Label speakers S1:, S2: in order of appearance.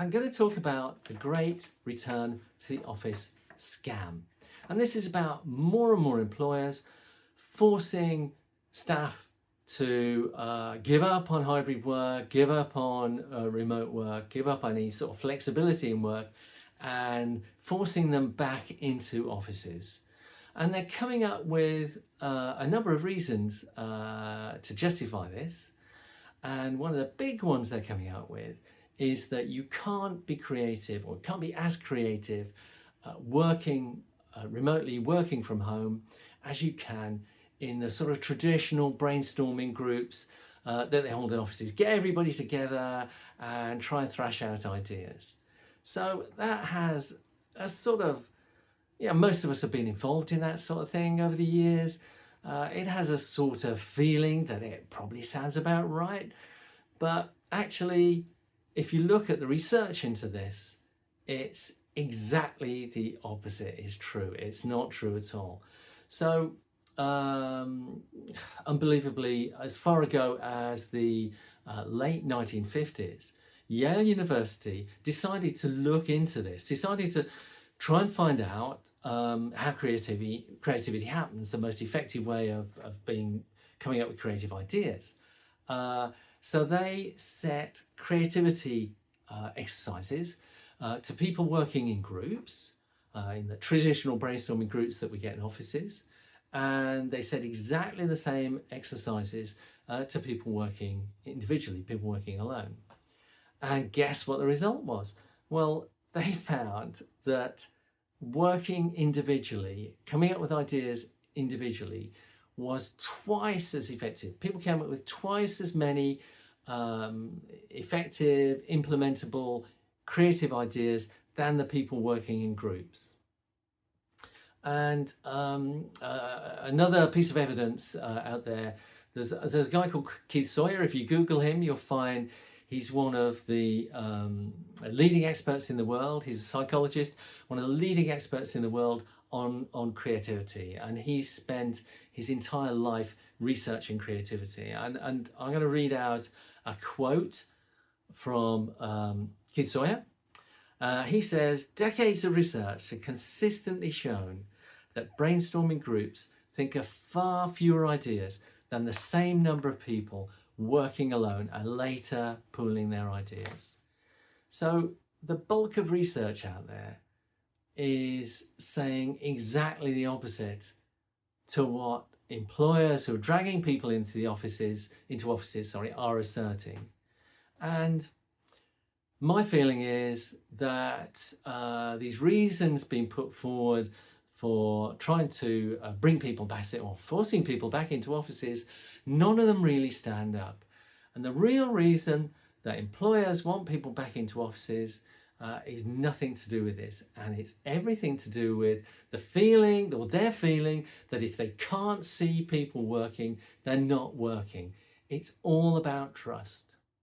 S1: I'm going to talk about the great return to the office scam. And this is about more and more employers forcing staff to give up on hybrid work, give up on remote work, give up on any sort of flexibility in work, and forcing them back into offices. And they're coming up with a number of reasons to justify this. And one of the big ones they're coming out with is that you can't be creative or can't be as creative working remotely, working from home, as you can in the sort of traditional brainstorming groups that they hold in offices. Get everybody together and try and thrash out ideas. So that has a sort of, most of us have been involved in that sort of thing over the years. It has a sort of feeling that it probably sounds about right, but actually, if you look at the research into this, it's exactly the opposite is true. It's not true at all. So, unbelievably, as far ago as the late 1950s, Yale University decided to look into this, decided to try and find out how creativity happens, the most effective way of coming up with creative ideas. So they set creativity exercises to people working in groups, in the traditional brainstorming groups that we get in offices. And they set exactly the same exercises to people working individually, people working alone. And guess what the result was? Well, they found that working individually, coming up with ideas individually, was twice as effective. People came up with twice as many effective, implementable, creative ideas than the people working in groups. And another piece of evidence out there, there's a guy called Keith Sawyer. If you Google him, you'll find he's one of the leading experts in the world. He's a psychologist, one of the leading experts in the world on creativity. And he's spent his entire life researching creativity. And I'm going to read out a quote from Keith Sawyer. He says, decades of research have consistently shown that brainstorming groups think of far fewer ideas than the same number of people working alone and later pooling their ideas. So the bulk of research out there is saying exactly the opposite to what employers who are dragging people into offices are asserting. And my feeling is that these reasons being put forward for trying to bring people back or forcing people back into offices, none of them really stand up. And the real reason that employers want people back into offices is nothing to do with this. And it's everything to do with the feeling, or their feeling, that if they can't see people working, they're not working. It's all about trust.